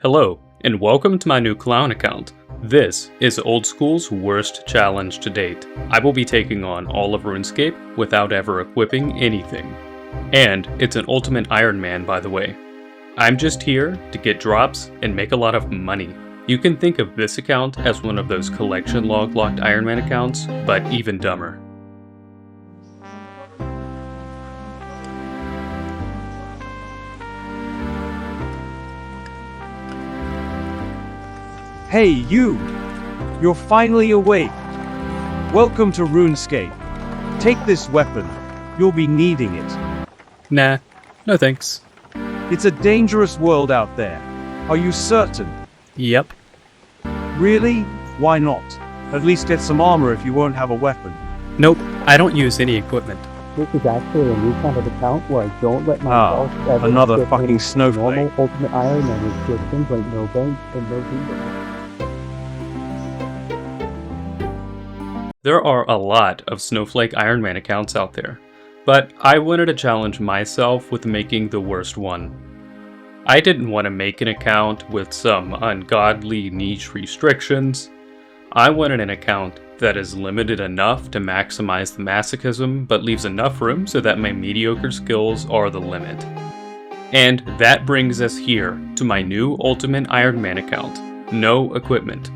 Hello, and welcome to my new clown account. This is Old School's worst challenge to date. I will be taking on all of RuneScape without ever equipping anything. And it's an ultimate Ironman, by the way. I'm just here to get drops and make a lot of money. You can think of this account as one of those collection log locked Ironman accounts, but even dumber. Hey, you! You're finally awake! Welcome to RuneScape. Take this weapon. You'll be needing it. Nah, no thanks. It's a dangerous world out there. Are you certain? Yep. Really? Why not? At least get some armor if you won't have a weapon. Nope, I don't use any equipment. This is actually a new kind of account where I don't let myself ever another get fucking any snowflake. normal Ultimate Ironman restrictions like no bank and no zero. There are a lot of Snowflake Ironman accounts out there, but I wanted to challenge myself with making the worst one. I didn't want to make an account with some ungodly niche restrictions. I wanted an account that is limited enough to maximize the masochism, but leaves enough room so that my mediocre skills are the limit. And that brings us here to my new Ultimate Ironman account. No equipment.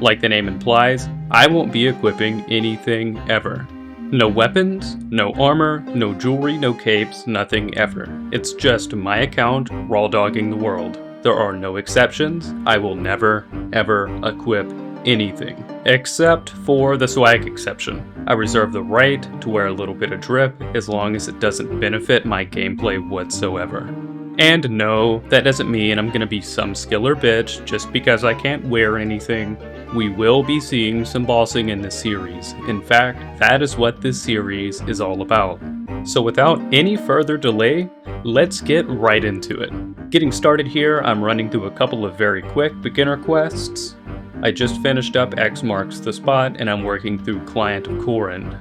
Like the name implies, I won't be equipping anything ever. No weapons, no armor, no jewelry, no capes, nothing ever. It's just my account raw dogging the world. There are no exceptions. I will never, ever equip anything. Except for the swag exception. I reserve the right to wear a little bit of drip as long as it doesn't benefit my gameplay whatsoever. And no, that doesn't mean I'm gonna be some skiller bitch just because I can't wear anything. We will be seeing some bossing in this series. In fact, that is what this series is all about. So without any further delay, let's get right into it. Getting started here, I'm running through a couple of very quick beginner quests. I just finished up X marks the spot and I'm working through Client of Corin.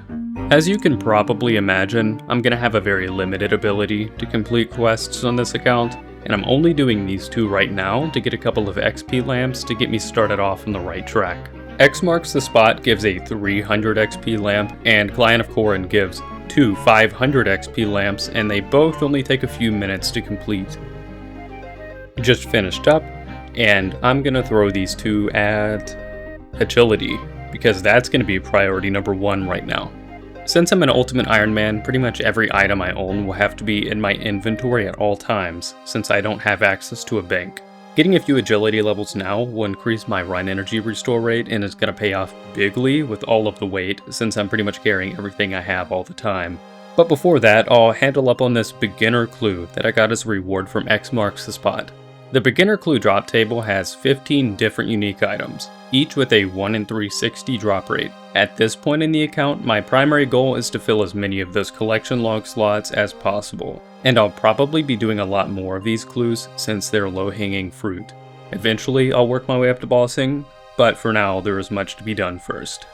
As you can probably imagine, I'm going to have a very limited ability to complete quests on this account, and I'm only doing these two right now to get a couple of XP lamps to get me started off on the right track. X marks the spot gives a 300 XP lamp, and Client of Corin gives two 500 XP lamps, and they both only take a few minutes to complete. Just finished up, and I'm going to throw these two at Agility, because that's going to be priority number one right now. Since I'm an Ultimate Ironman, pretty much every item I own will have to be in my inventory at all times, since I don't have access to a bank. Getting a few agility levels now will increase my run energy restore rate and is going to pay off bigly with all of the weight, since I'm pretty much carrying everything I have all the time. But before that, I'll handle up on this beginner clue that I got as a reward from X marks the spot. The beginner clue drop table has 15 different unique items, each with a 1 in 360 drop rate. At this point in the account, my primary goal is to fill as many of those collection log slots as possible, and I'll probably be doing a lot more of these clues since they're low-hanging fruit. Eventually, I'll work my way up to bossing, but for now, there is much to be done first.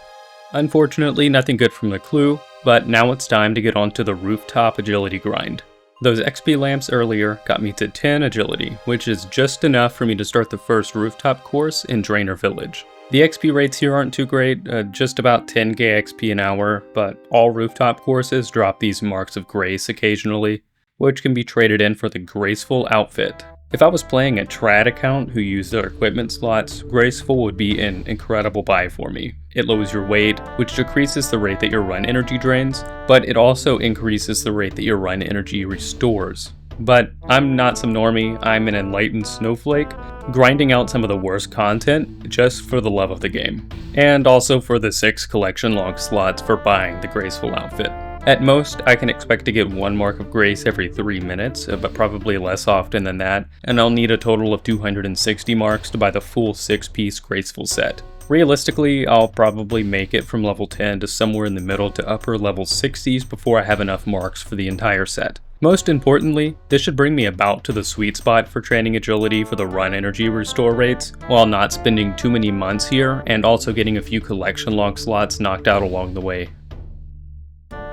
Unfortunately, nothing good from the clue, but now it's time to get onto the rooftop agility grind. Those XP lamps earlier got me to 10 agility, which is just enough for me to start the first rooftop course in Drainer Village. The XP rates here aren't too great, just about 10k XP an hour, but all rooftop courses drop these marks of grace occasionally, which can be traded in for the graceful outfit. If I was playing a trad account who used their equipment slots, graceful would be an incredible buy for me. It lowers your weight, which decreases the rate that your run energy drains, but it also increases the rate that your run energy restores. But I'm not some normie, I'm an enlightened snowflake, grinding out some of the worst content just for the love of the game. And also for the 6 collection log slots for buying the graceful outfit. At most, I can expect to get 1 mark of grace every 3 minutes, but probably less often than that, and I'll need a total of 260 marks to buy the full 6-piece graceful set. Realistically, I'll probably make it from level 10 to somewhere in the middle to upper level 60s before I have enough marks for the entire set. Most importantly, this should bring me about to the sweet spot for training agility for the run energy restore rates, while not spending too many months here and also getting a few collection log slots knocked out along the way.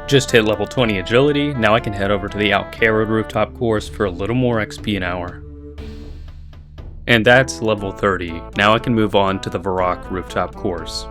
Just hit level 20 agility, now I can head over to the Alcarad rooftop course for a little more XP an hour. And that's level 30. Now I can move on to the Varrock rooftop course.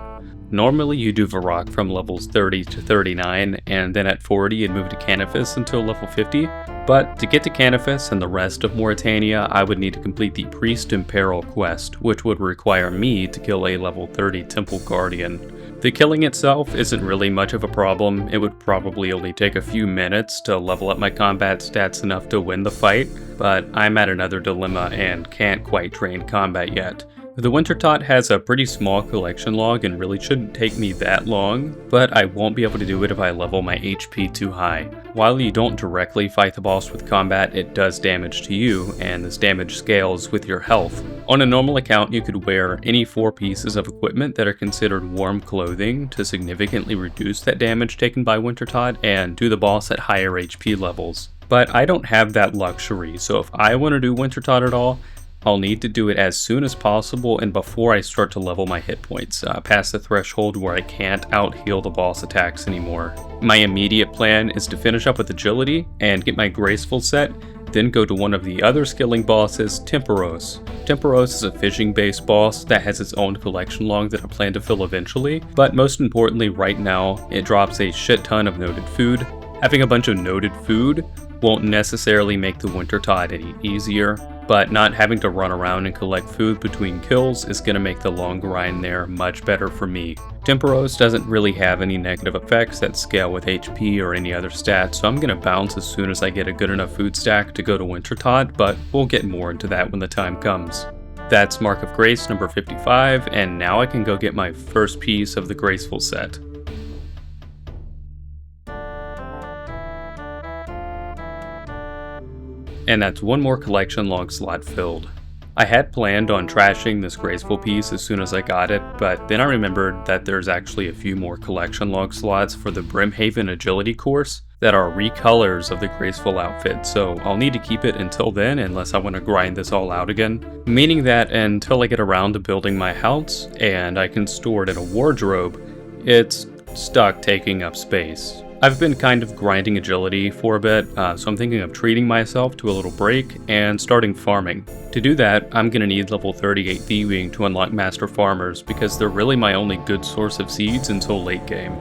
Normally you do Varrock from levels 30 to 39, and then at 40 you'd move to Canifis until level 50, but to get to Canifis and the rest of Mauritania, I would need to complete the Priest in Peril quest, which would require me to kill a level 30 Temple Guardian. The killing itself isn't really much of a problem. It would probably only take a few minutes to level up my combat stats enough to win the fight, but I'm at another dilemma and can't quite train combat yet. The Winter Tot has a pretty small collection log and really shouldn't take me that long, but I won't be able to do it if I level my HP too high. While you don't directly fight the boss with combat, it does damage to you, and this damage scales with your health. On a normal account, you could wear any 4 pieces of equipment that are considered warm clothing to significantly reduce that damage taken by Winter Tot and do the boss at higher HP levels. But I don't have that luxury, so if I want to do Winter Tot at all, I'll need to do it as soon as possible and before I start to level my hit points, past the threshold where I can't out-heal the boss attacks anymore. My immediate plan is to finish up with Agility and get my Graceful set, then go to one of the other skilling bosses, Temperos. Temperos is a fishing-based boss that has its own collection log that I plan to fill eventually, but most importantly right now, it drops a shit ton of noted food. Having a bunch of noted food won't necessarily make the Winter Tot any easier, but not having to run around and collect food between kills is going to make the long grind there much better for me. Temperos doesn't really have any negative effects that scale with HP or any other stats, so I'm going to bounce as soon as I get a good enough food stack to go to Winter Tot, but we'll get more into that when the time comes. That's Mark of Grace number 55, and now I can go get my first piece of the Graceful set. And that's one more collection log slot filled. I had planned on trashing this Graceful piece as soon as I got it, but then I remembered that there's actually a few more collection log slots for the Brimhaven Agility course that are recolors of the Graceful outfit, so I'll need to keep it until then unless I want to grind this all out again. Meaning that until I get around to building my house and I can store it in a wardrobe, it's stuck taking up space. I've been kind of grinding Agility for a bit, so I'm thinking of treating myself to a little break and starting farming. To do that, I'm going to need level 38 Thieving to unlock Master Farmers because they're really my only good source of seeds until late game.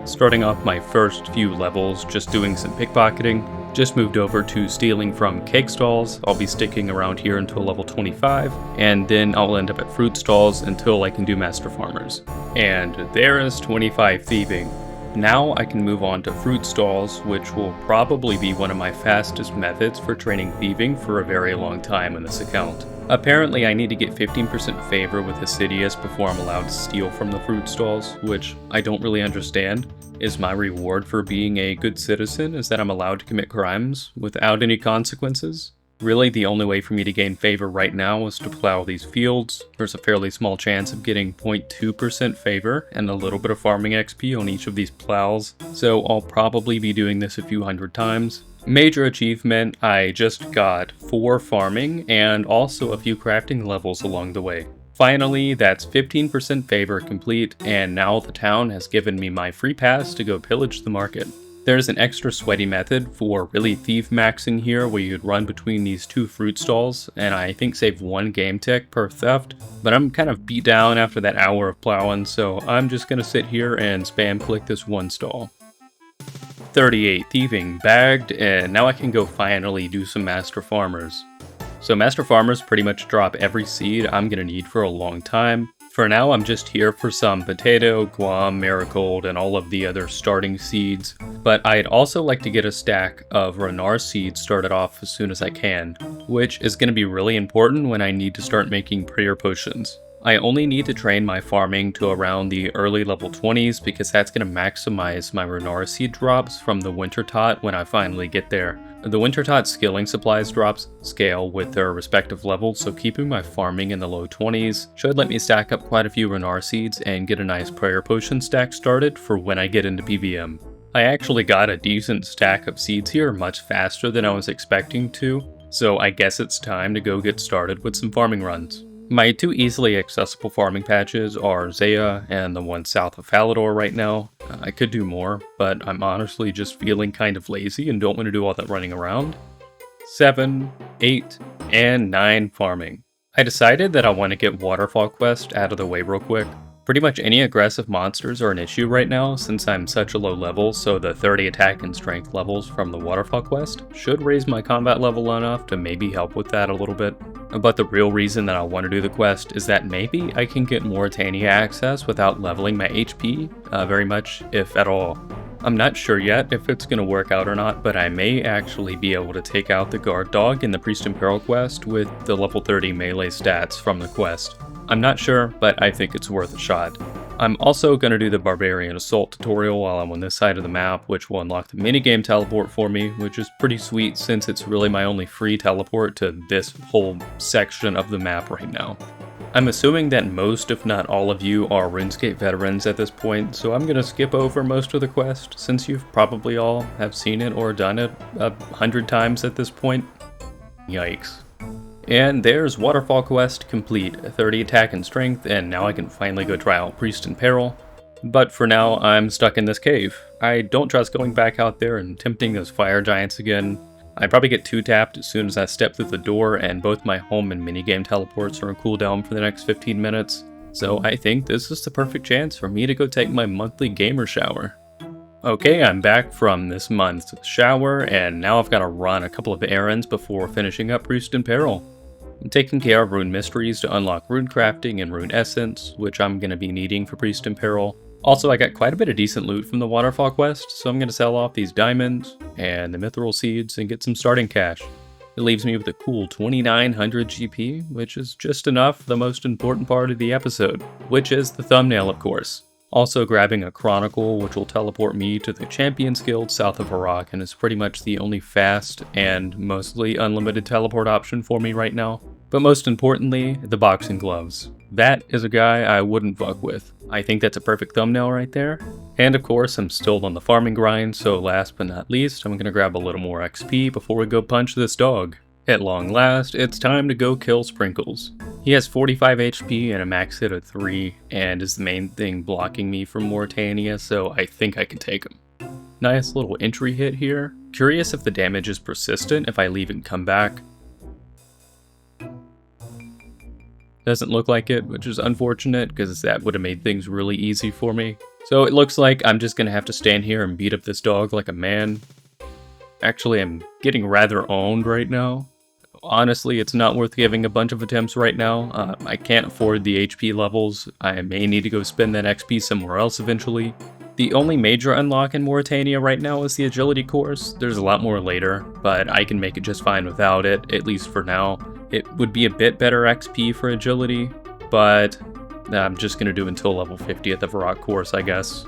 Starting off my first few levels just doing some pickpocketing, just moved over to stealing from cake stalls. I'll be sticking around here until level 25, and then I'll end up at fruit stalls until I can do Master Farmers. And there is 25 Thieving. Now I can move on to fruit stalls, which will probably be one of my fastest methods for training thieving for a very long time on this account. Apparently I need to get 15% favor with Assidious before I'm allowed to steal from the fruit stalls, which I don't really understand. Is my reward for being a good citizen is that I'm allowed to commit crimes without any consequences? Really, the only way for me to gain favor right now is to plow these fields. There's a fairly small chance of getting 0.2% favor and a little bit of farming XP on each of these plows, so I'll probably be doing this a few hundred times. Major achievement, I just got 4 farming and also a few crafting levels along the way. Finally, that's 15% favor complete, and now the town has given me my free pass to go pillage the market. There's an extra sweaty method for really thief maxing here where you'd run between these 2 fruit stalls and I think save 1 game tick per theft, but I'm kind of beat down after that hour of plowing, so I'm just gonna sit here and spam click this 1 stall. 38 Thieving bagged, and now I can go finally do some Master Farmers. So Master Farmers pretty much drop every seed I'm gonna need for a long time. For now, I'm just here for some potato, guam, marigold, and all of the other starting seeds, but I'd also like to get a stack of Renar seeds started off as soon as I can, which is going to be really important when I need to start making prayer potions. I only need to train my farming to around the early level 20s because that's going to maximize my Renar seed drops from the Winter Tot when I finally get there. The Winter Tot skilling supplies drops scale with their respective levels, so keeping my farming in the low 20s should let me stack up quite a few Renar seeds and get a nice prayer potion stack started for when I get into PVM. I actually got a decent stack of seeds here much faster than I was expecting to, so I guess it's time to go get started with some farming runs. My 2 easily accessible farming patches are Zaya and the one south of Falador right now. I could do more, but I'm honestly just feeling kind of lazy and don't want to do all that running around. 7, 8, and 9 farming. I decided that I want to get Waterfall Quest out of the way real quick. Pretty much any aggressive monsters are an issue right now since I'm such a low level, so the 30 attack and strength levels from the Waterfall Quest should raise my combat level enough to maybe help with that a little bit. But the real reason that I want to do the quest is that maybe I can get Mauritania access without leveling my HP very much, if at all. I'm not sure yet if it's going to work out or not, but I may actually be able to take out the guard dog in the Priest in Peril quest with the level 30 melee stats from the quest. I'm not sure, but I think it's worth a shot. I'm also going to do the Barbarian Assault tutorial while I'm on this side of the map, which will unlock the minigame teleport for me, which is pretty sweet since it's really my only free teleport to this whole section of the map right now. I'm assuming that most, if not all of you, are RuneScape veterans at this point, so I'm going to skip over most of the quest, since you've probably all have seen it or done it 100 times at this point. Yikes. And there's Waterfall Quest complete, 30 attack and strength, and now I can finally go try out Priest in Peril. But for now, I'm stuck in this cave. I don't trust going back out there and tempting those fire giants again. I probably get 2-tapped as soon as I step through the door, and both my home and minigame teleports are on cooldown for the next 15 minutes. So I think this is the perfect chance for me to go take my monthly gamer shower. Okay, I'm back from this month's shower, and now I've got to run a couple of errands before finishing up Priest in Peril. I'm taking care of rune mysteries to unlock rune crafting and rune essence, which I'm going to be needing for Priest in Peril. Also, I got quite a bit of decent loot from the Waterfall Quest, so I'm going to sell off these diamonds and the mithril seeds and get some starting cash. It leaves me with a cool 2900 GP, which is just enough for the most important part of the episode, which is the thumbnail, of course. Also grabbing a Chronicle, which will teleport me to the Champions Guild south of Iraq, and is pretty much the only fast and mostly unlimited teleport option for me right now. But most importantly, the boxing gloves. That is a guy I wouldn't fuck with. I think that's a perfect thumbnail right there. And of course, I'm still on the farming grind, so last but not least, I'm gonna grab a little more XP before we go punch this dog. At long last, it's time to go kill Sprinkles. He has 45 HP and a max hit of 3, and is the main thing blocking me from Mauritania, so I think I can take him. Nice little entry hit here. Curious if the damage is persistent if I leave and come back. Doesn't look like it, which is unfortunate, because that would have made things really easy for me. So it looks like I'm just gonna have to stand here and beat up this dog like a man. Actually, I'm getting rather owned right now. Honestly, it's not worth giving a bunch of attempts right now. I can't afford the HP levels. I may need to go spend that XP somewhere else eventually. The only major unlock in Mauritania right now is the agility course. There's a lot more later, but I can make it just fine without it, at least for now. It would be a bit better XP for agility, but I'm just going to do until level 50 at the Varrock course, I guess.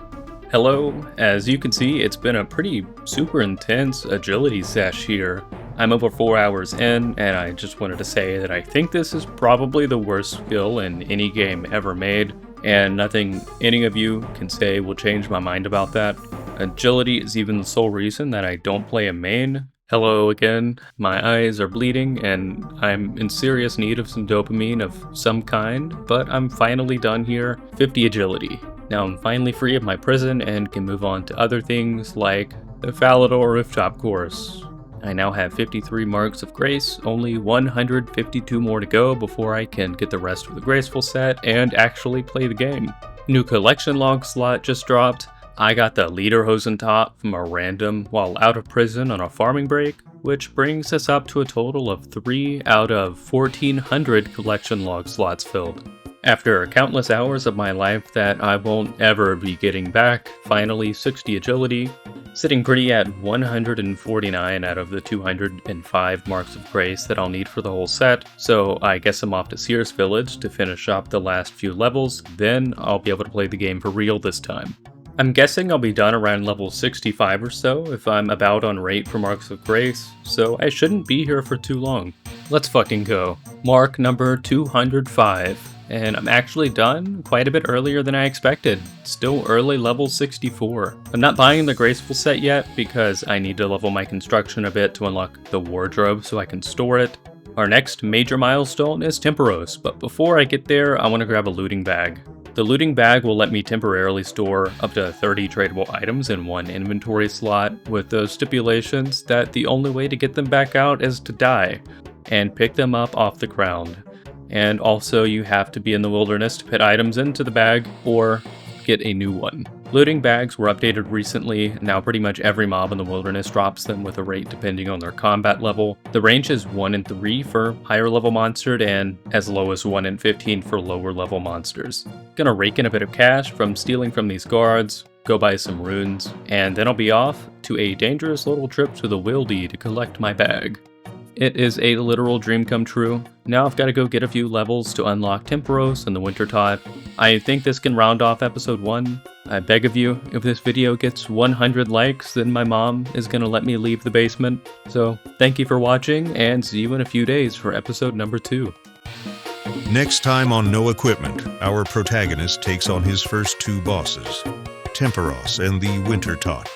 Hello, as you can see, it's been a pretty super intense agility sesh here. I'm over 4 hours in, and I just wanted to say that I think this is probably the worst skill in any game ever made, and nothing any of you can say will change my mind about that. Agility is even the sole reason that I don't play a main. Hello again, my eyes are bleeding, and I'm in serious need of some dopamine of some kind, but I'm finally done here, 50 agility. Now I'm finally free of my prison and can move on to other things like the Falador Rooftop course. I now have 53 marks of grace, only 152 more to go before I can get the rest of the graceful set and actually play the game. New collection log slot just dropped. I got the Lederhosen top from a random while out of prison on a farming break, which brings us up to a total of 3 out of 1,400 collection log slots filled. After countless hours of my life that I won't ever be getting back, finally 60 agility, sitting pretty at 149 out of the 205 marks of grace that I'll need for the whole set, so I guess I'm off to Sears Village to finish up the last few levels, then I'll be able to play the game for real this time. I'm guessing I'll be done around level 65 or so if I'm about on rate for marks of grace, so I shouldn't be here for too long. Let's fucking go. Mark number 205. And I'm actually done quite a bit earlier than I expected. Still early level 64. I'm not buying the graceful set yet because I need to level my construction a bit to unlock the wardrobe so I can store it. Our next major milestone is Temporos, but before I get there, I want to grab a looting bag. The looting bag will let me temporarily store up to 30 tradable items in one inventory slot, with those stipulations that the only way to get them back out is to die and pick them up off the ground. And also you have to be in the wilderness to put items into the bag or get a new one. Looting bags were updated recently. Now pretty much every mob in the wilderness drops them with a rate depending on their combat level. The range is 1 in 3 for higher level monsters and as low as 1 in 15 for lower level monsters. Gonna rake in a bit of cash from stealing from these guards, go buy some runes, and then I'll be off to a dangerous little trip to the Wildy to collect my bag. It is a literal dream come true. Now I've got to go get a few levels to unlock Temporos and the Wintertot. I think this can round off episode 1. I beg of you, if this video gets 100 likes, then my mom is going to let me leave the basement. So thank you for watching, and see you in a few days for episode number 2. Next time on No Equipment, our protagonist takes on his first 2 bosses, Temporos and the Wintertot.